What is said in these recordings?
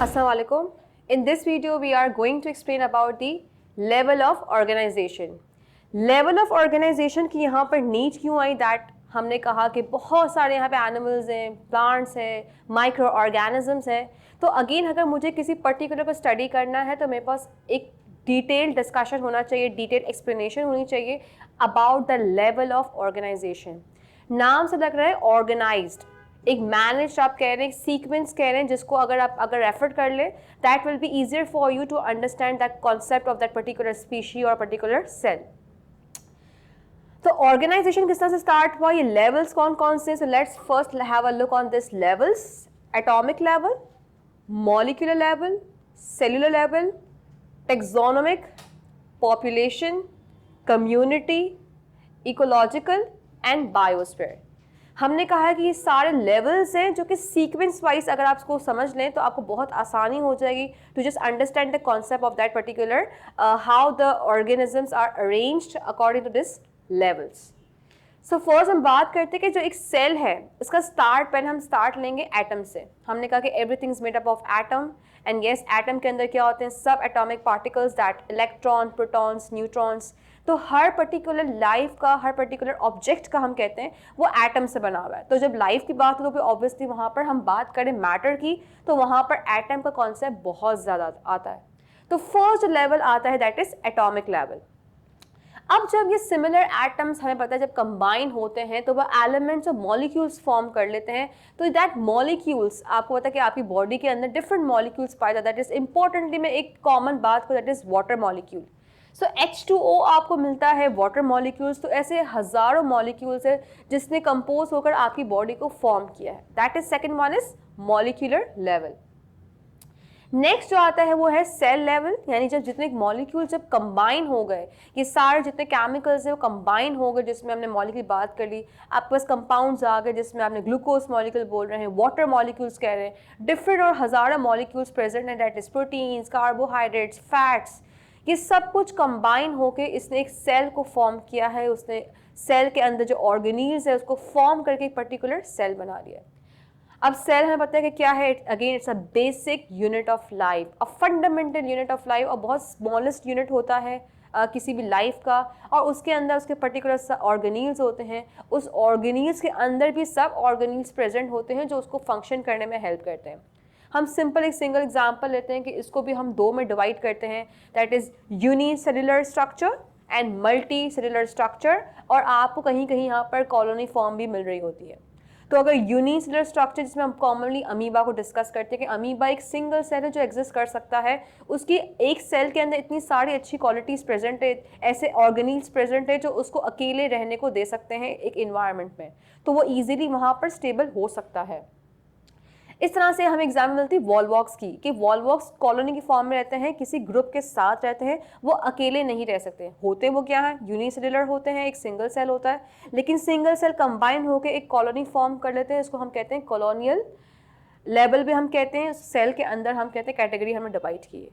Assalamualaikum. In this video, we are going to explain about the level of organization. Level of organization की यहाँ पर need क्यों आई, that हमने कहा कि बहुत सारे यहाँ पे एनिमल्स हैं, प्लांट्स हैं, माइक्रो ऑर्गेनिजम्स हैं. तो अगेन अगर मुझे किसी पर्टिकुलर को स्टडी करना है तो मेरे पास एक डिटेल डिस्कशन होना चाहिए, डिटेल एक्सप्लेनेशन होनी चाहिए about the level of organisation. नाम से लग रहा है ऑर्गेनाइज्ड, एक मैनेज आप कह रहे हैं, सीक्वेंस कह रहे हैं, जिसको अगर रेफर कर ले that will be easier for you to understand that concept of that particular species और पर्टिकुलर सेल. तो ऑर्गेनाइजेशन किस तरह से स्टार्ट हुआ, ये लेवल्स कौन कौन से. So let's first have a look on this levels. Atomic level, molecular level, cellular level, taxonomic, population, community, ecological and biosphere. हमने कहा है कि ये सारे लेवल्स हैं जो कि सीक्वेंस वाइज अगर आप इसको समझ लें तो आपको बहुत आसानी हो जाएगी to just understand the concept of that particular how the organisms are arranged according to this levels. So first हम बात करते हैं कि जो एक सेल है इसका स्टार्ट, पहले हम स्टार्ट लेंगे एटम से. हमने कहा कि everything is made up of atom and yes atom के अंदर क्या होते हैं, सब atomic particles that electron, protons, neutrons. तो हर पर्टिकुलर लाइफ का, हर पर्टिकुलर ऑब्जेक्ट का हम कहते हैं वो एटम से बना हुआ है. तो जब लाइफ की बात हो तो ऑब्वियसली वहाँ पर हम बात करें मैटर की तो वहाँ पर एटम का कॉन्सेप्ट बहुत ज़्यादा आता है. तो फर्स्ट लेवल आता है दैट इज एटॉमिक लेवल. अब जब ये सिमिलर एटम्स हमें पता है जब कंबाइन होते हैं तो वह एलिमेंट्स और मॉलिक्यूल्स फॉर्म कर लेते हैं. तो दैट मॉलिक्यूल्स, आपको पता है कि आपकी बॉडी के अंदर डिफरेंट मॉलिक्यूल्स पाए जाते हैं. दैट इज इंपॉर्टेंटली मैं एक कॉमन बात को, that is water molecule. So H2O आपको मिलता है वाटर मॉलिक्यूल्स. तो ऐसे हजारों मॉलिक्यूल्स है जिसने कंपोज होकर आपकी बॉडी को फॉर्म किया है. That is second one is molecular level. Next जो आता है वो है सेल लेवल, यानी जब जितने मॉलिक्यूल जब कंबाइन हो गए, ये सारे जितने केमिकल्स हैं वो कंबाइन हो गए, जिसमें हमने मॉलिक्यूल बात कर ली, आपके पास कंपाउंड्स आ गए जिसमें आपने ग्लूकोज मॉलिक्यूल बोल रहे हैं, वाटर मॉलिक्यूल्स कह रहे हैं, डिफरेंट और हज़ारों मॉलिक्यूल्स प्रेजेंट हैं. That is proteins, carbohydrates, fats. ये सब कुछ कंबाइन होके इसने एक सेल को फॉर्म किया है. उसने सेल के अंदर जो ऑर्गेनील्स है उसको फॉर्म करके एक पर्टिकुलर सेल बना लिया है. अब सेल हमें पता है कि क्या है, again it's a basic unit of life, a fundamental unit of life, और बहुत स्मॉलेस्ट यूनिट होता है किसी भी लाइफ का. और उसके अंदर उसके पर्टिकुलर ऑर्गेनील्स होते हैं. उस ऑर्गेनील्स के अंदर भी सब ऑर्गेनील्स प्रेजेंट होते हैं जो उसको फंक्शन करने में हेल्प करते हैं. हम सिंपल एक सिंगल एग्जांपल लेते हैं कि इसको भी हम दो में डिवाइड करते हैं. That is unicellular structure and multi cellular structure. और आपको कहीं कहीं यहाँ पर कॉलोनी फॉर्म भी मिल रही होती है. तो अगर यूनिसेलुलर स्ट्रक्चर, जिसमें हम कॉमनली अमीबा को डिस्कस करते हैं कि अमीबा एक सिंगल सेल है जो एग्जिस्ट कर सकता है, उसकी एक सेल के अंदर इतनी सारी अच्छी क्वालिटीज़ प्रेजेंट है, ऐसे ऑर्गेनील्स प्रेजेंट है जो उसको अकेले रहने को दे सकते हैं एक इन्वायरमेंट में, तो वो ईजिली वहाँ पर स्टेबल हो सकता है. इस तरह से हमें एग्जाम्पल मिलती है वॉलवॉक्स की, कि वॉलवॉक्स कॉलोनी की फॉर्म में रहते हैं, किसी ग्रुप के साथ रहते हैं, वो अकेले नहीं रह सकते. होते वो क्या है, यूनिसेलुलर होते हैं, एक सिंगल सेल होता है, लेकिन सिंगल सेल कंबाइन होकर एक कॉलोनी फॉर्म कर लेते हैं. इसको हम कहते हैं कॉलोनियल लेवल भी हम कहते हैं. सेल के अंदर हम कहते हैं कैटेगरी हमने डिवाइड की है.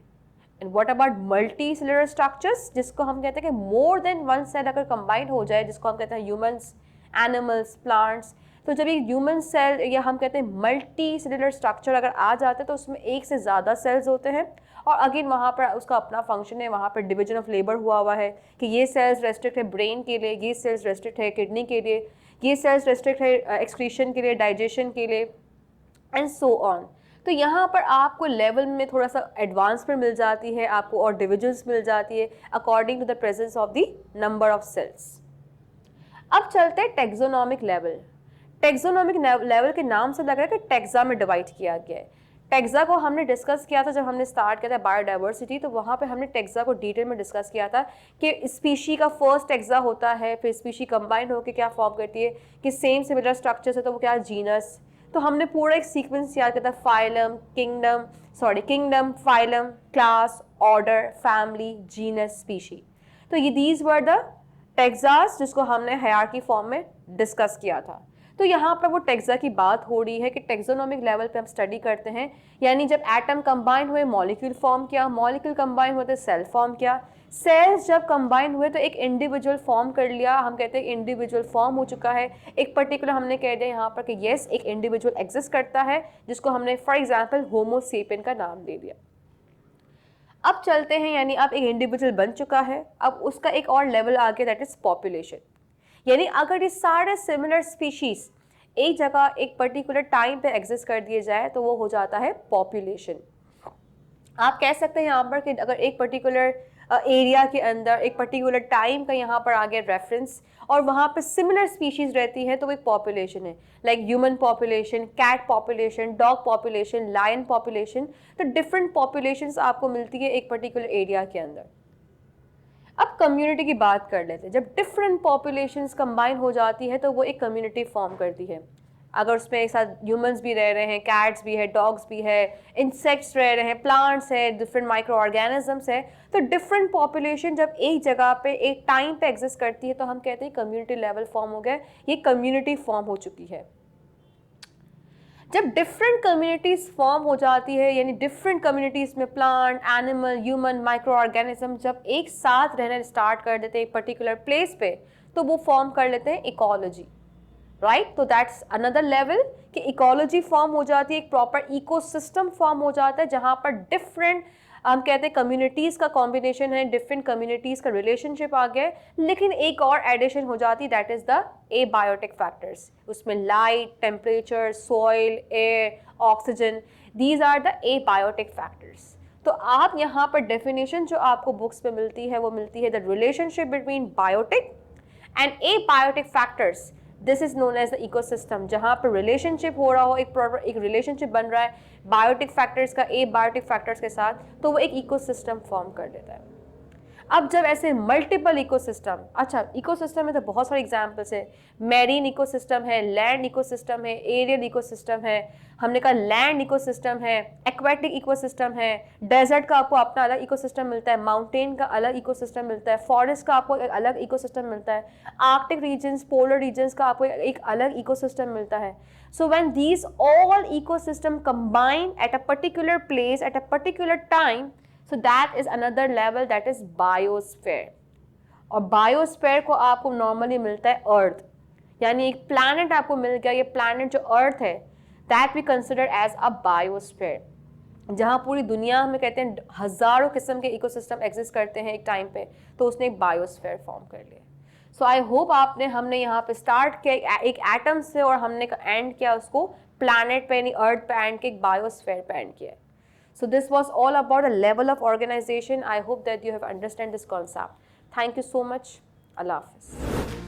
And what about multi cellular structures, जिसको हम कहते हैं कि मोर देन वन सेल अगर कंबाइन हो जाए, जिसको हम कहते हैं ह्यूमंस, एनिमल्स, प्लांट्स. तो जब ये ह्यूमन सेल या हम कहते हैं मल्टी सेलुलर स्ट्रक्चर अगर आ जाते हैं तो उसमें एक से ज़्यादा सेल्स होते हैं. और अगेन वहाँ पर उसका अपना फंक्शन है, वहाँ पर डिवीजन ऑफ लेबर हुआ है कि ये सेल्स रेस्ट्रिक्ट है ब्रेन के लिए, ये सेल्स रेस्ट्रिक्ट है किडनी के लिए, ये सेल्स रेस्ट्रिक्ट है एक्सक्रीशन के लिए, डाइजेशन के लिए, एंड सो ऑन. तो यहाँ पर आपको लेवल में थोड़ा सा एडवांसमेंट मिल जाती है आपको, और डिविजन्स मिल जाती है according to the presence of the number of cells. अब चलते हैं टेक्सोनोमिक लेवल. टेक्सोनोमिक लेवल के नाम से लग रहा है कि टेक्सा में डिवाइड किया गया है. टेक्सा को हमने डिस्कस किया था जब हमने स्टार्ट किया था बायोडाइवर्सिटी, तो वहाँ पे हमने टेक्सा को डिटेल में डिस्कस किया था कि स्पीशी का फर्स्ट टेक्सा होता है, फिर स्पीशी कंबाइन होकर क्या फॉर्म करती है कि सेम सिमिलर स्ट्रक्चर्स है तो वो क्या, जीनस. तो हमने पूरा एक सीक्वेंस याद किया था, phylum, kingdom, phylum, class, order, family, genus, species. तो ये दीज वर द टेक्सास जिसको हमने हायरार्की फॉर्म में डिस्कस किया था. तो यहाँ पर वो टेक्सा की बात हो रही है कि टेक्सोनोमिक लेवल पे हम स्टडी करते हैं, यानी जब एटम कंबाइन हुए मॉलिक्यूल फॉर्म किया, मॉलिक्यूल कंबाइन हुए तो सेल फॉर्म किया, सेल्स जब कंबाइन हुए तो एक इंडिविजुअल फॉर्म कर लिया, हम कहते हैं इंडिविजुअल फॉर्म हो चुका है, एक पर्टिकुलर हमने कह दिया यहाँ पर कि येस एक इंडिविजुअल एग्जिस्ट करता है, जिसको हमने फॉर एग्जाम्पल होमो सेपियन का नाम दे दिया। अब चलते हैं, यानी अब एक इंडिविजुअल बन चुका है, अब उसका एक और लेवल आ गया, दैट इज पॉपुलेशन। यानी अगर ये सारे सिमिलर स्पीशीज एक जगह एक पर्टिकुलर टाइम पे एग्जिस्ट कर दिए जाए तो वो हो जाता है पॉपुलेशन। आप कह सकते हैं यहाँ पर कि अगर एक पर्टिकुलर एरिया के अंदर एक पर्टिकुलर टाइम का यहाँ पर आ गया रेफरेंस और वहाँ पे सिमिलर स्पीशीज रहती है तो वो एक पॉपुलेशन है, like human population, cat population, dog population, lion population. तो डिफरेंट पॉपुलेशंस आपको मिलती है एक पर्टिकुलर एरिया के अंदर। अब कम्युनिटी की बात कर लेते हैं। जब डिफरेंट पॉपुलेशंस कंबाइन हो जाती है तो वो एक कम्युनिटी फॉर्म करती है। अगर उसमें एक साथ ह्यूमंस भी रह रहे हैं, कैट्स भी है, डॉग्स भी है, इंसेक्ट्स रह रहे हैं, प्लांट्स है, डिफरेंट माइक्रो ऑर्गेनिजम्स है, तो डिफरेंट पॉपुलेशन जब एक जगह पे एक टाइम पे एग्जिस्ट करती है तो हम कहते हैं कम्युनिटी लेवल फॉर्म हो गया, ये कम्युनिटी फॉर्म हो चुकी है। जब डिफरेंट कम्युनिटीज फॉर्म हो जाती है, यानी डिफरेंट कम्युनिटीज में plant, animal, human, micro organism जब एक साथ रहना स्टार्ट कर देते हैं एक पर्टिकुलर प्लेस पे तो वो फॉर्म कर लेते हैं इकोलॉजी, राइट। तो दैट्स अनदर लेवल कि इकोलॉजी फॉर्म हो जाती है, एक प्रॉपर इकोसिस्टम फॉर्म हो जाता है जहाँ पर डिफरेंट हम कहते हैं कम्युनिटीज़ का कॉम्बिनेशन है, डिफरेंट कम्युनिटीज़ का रिलेशनशिप आ गया है। लेकिन एक और एडिशन हो जाती है, that is the abiotic factors. उसमें light, temperature, soil, air, oxygen, these are the abiotic factors. तो आप यहाँ पर डेफिनेशन जो आपको बुक्स में मिलती है वो मिलती है the relationship between biotic and abiotic factors. This is known as the ecosystem. जहाँ पर रिलेशनशिप हो रहा हो, एक प्रॉपर एक रिलेशनशिप बन रहा है बायोटिक फैक्टर्स का एबायोटिक फैक्टर्स के साथ, तो वो एक इकोसिस्टम फॉर्म कर देता है। अब जब ऐसे मल्टीपल इकोसिस्टम, अच्छा इकोसिस्टम में तो बहुत सारे एग्जांपल्स है, मैरीन इकोसिस्टम है, लैंड इकोसिस्टम है, एरियल इकोसिस्टम है, हमने कहा लैंड इकोसिस्टम है, एक्वेटिक इकोसिस्टम है, डेजर्ट का आपको अपना अलग इकोसिस्टम मिलता है, माउंटेन का अलग इकोसिस्टम मिलता है, फॉरेस्ट का आपको एक अलग इकोसिस्टम मिलता है, आर्कटिक रीजन्स, पोलर रीजन्स का आपको एक अलग इकोसिस्टम मिलता है। So when these all ecosystem combine at a particular place at a particular time, so that is another level, that is biosphere। और बायोस्फीयर को आपको नॉर्मली मिलता है अर्थ, यानी एक प्लैनेट आपको मिल गया, ये प्लैनेट जो अर्थ है that we consider as a biosphere, जहाँ पूरी दुनिया में कहते हैं हजारों किस्म के इकोसिस्टम एग्जिस्ट करते हैं एक टाइम पे, तो उसने एक बायोस्फीयर फॉर्म कर लिया। सो आई होप हमने यहाँ पे स्टार्ट किया एक एटम से और हमने एंड किया उसको प्लैनेट पे, यानी अर्थ पे एंड किया, एक बायोस्फीयर पे एंड किया। So this was all about a level of organization. I hope that you have understand this concept. Thank you so much. Allah Hafiz.